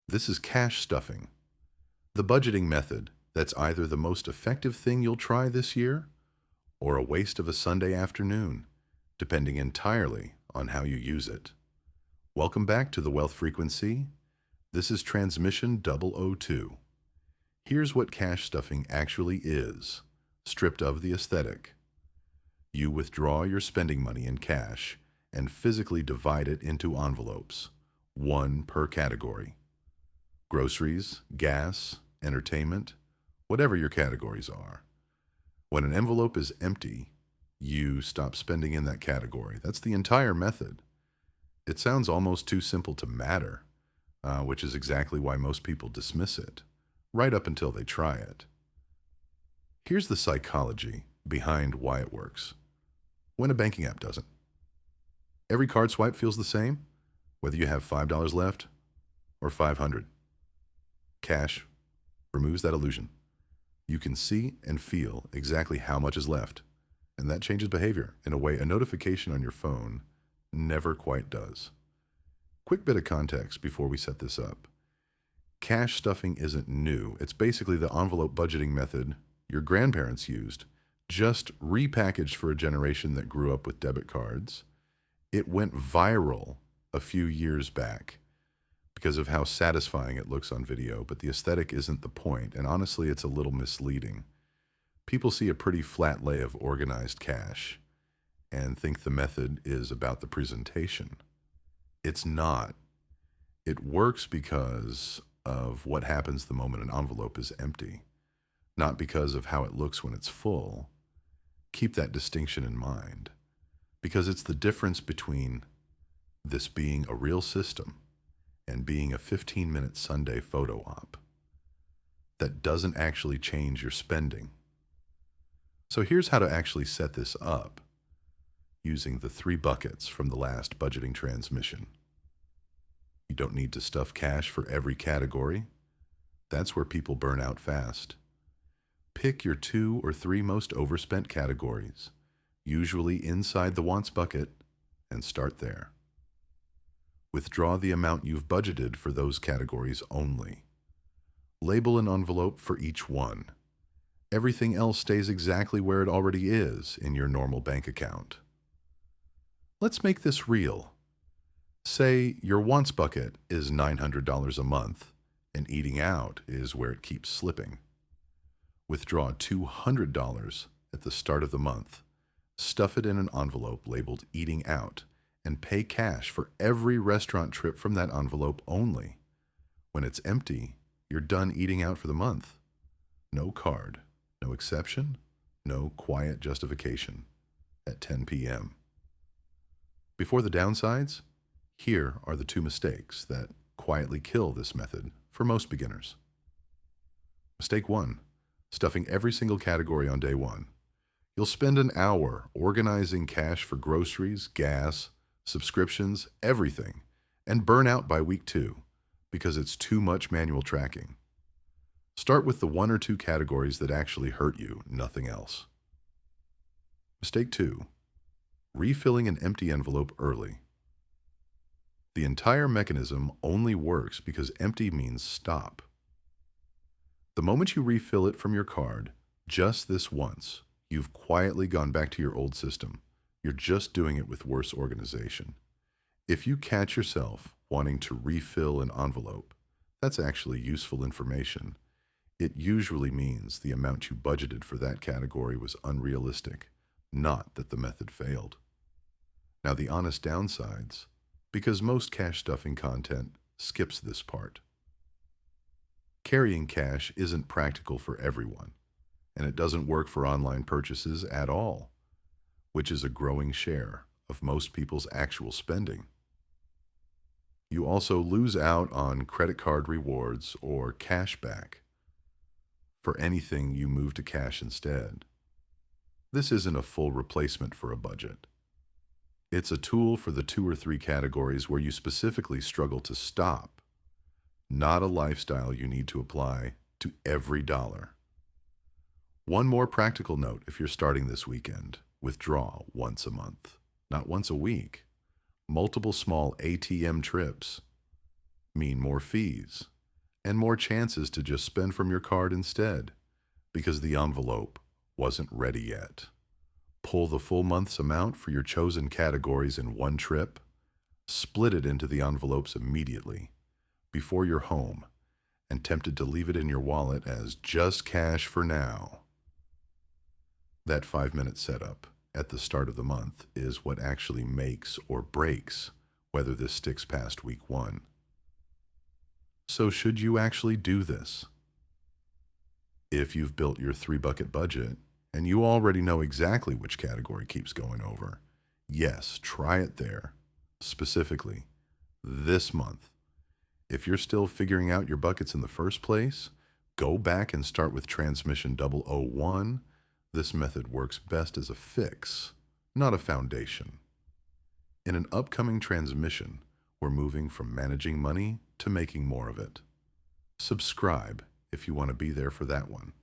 This is cash stuffing, the budgeting method that's either the most effective thing you'll try this year or a waste of a Sunday afternoon, depending entirely on how you use it. Welcome back to the Wealth Frequency. This is Transmission 002. Here's what cash stuffing actually is, stripped of the aesthetic. You withdraw your spending money in cash and physically divide it into envelopes, one per category. Groceries, gas, entertainment, whatever your categories are. When an envelope is empty, you stop spending in that category. That's the entire method. It sounds almost too simple to matter, which is exactly why most people dismiss it, right up until they try it. Here's the psychology behind why it works. When a banking app doesn't. Every card swipe feels the same, whether you have $5 left or 500. Cash removes that illusion. You can see and feel exactly how much is left, and that changes behavior in a way a notification on your phone never quite does. Quick bit of context before we set this up. Cash stuffing isn't new. It's basically the envelope budgeting method your grandparents used, just repackaged for a generation that grew up with debit cards. It went viral a few years back because of how satisfying it looks on video, but the aesthetic isn't the point, and honestly, it's a little misleading. People see a pretty flat lay of organized cash and think the method is about the presentation. It's not. It works because of what happens the moment an envelope is empty, not because of how it looks when it's full. Keep that distinction in mind, because it's the difference between this being a real system and being a 15-minute Sunday photo op that doesn't actually change your spending. So here's how to actually set this up using the 3 buckets from the last budgeting transmission. You don't need to stuff cash for every category. That's where people burn out fast. Pick your 2 or 3 most overspent categories, usually inside the wants bucket, and start there. Withdraw the amount you've budgeted for those categories only. Label an envelope for each one. Everything else stays exactly where it already is in your normal bank account. Let's make this real. Say your wants bucket is $900 a month, and eating out is where it keeps slipping. Withdraw $200 at the start of the month. Stuff it in an envelope labeled Eating Out, and pay cash for every restaurant trip from that envelope only. When it's empty, you're done eating out for the month. No card, no exception, no quiet justification at 10 p.m. Before the downsides, here are the 2 mistakes that quietly kill this method for most beginners. Mistake 1, stuffing every single category on day 1. You'll spend an hour organizing cash for groceries, gas, subscriptions, everything, and burn out by week 2 because it's too much manual tracking. Start with the 1 or 2 categories that actually hurt you, nothing else. Mistake 2, refilling an empty envelope early. The entire mechanism only works because empty means stop. The moment you refill it from your card, just this once, you've quietly gone back to your old system. You're just doing it with worse organization. If you catch yourself wanting to refill an envelope, that's actually useful information. It usually means the amount you budgeted for that category was unrealistic, not that the method failed. Now the honest downsides, because most cash stuffing content skips this part. Carrying cash isn't practical for everyone, and it doesn't work for online purchases at all, which is a growing share of most people's actual spending. You also lose out on credit card rewards or cash back for anything you move to cash instead. This isn't a full replacement for a budget. It's a tool for the 2 or 3 categories where you specifically struggle to stop, not a lifestyle you need to apply to every dollar. One more practical note if you're starting this weekend: withdraw once a month, not once a week. Multiple small ATM trips mean more fees, and more chances to just spend from your card instead because the envelope wasn't ready yet. Pull the full month's amount for your chosen categories in one trip, split it into the envelopes immediately before you're home, and tempted to leave it in your wallet as just cash for now. That 5-minute setup at the start of the month is what actually makes or breaks whether this sticks past week 1. So should you actually do this? If you've built your 3-bucket budget and you already know exactly which category keeps going over, yes, try it there. Specifically, this month. If you're still figuring out your buckets in the first place, go back and start with Transmission 001. This method works best as a fix, not a foundation. In an upcoming transmission, we're moving from managing money to making more of it. Subscribe if you want to be there for that one.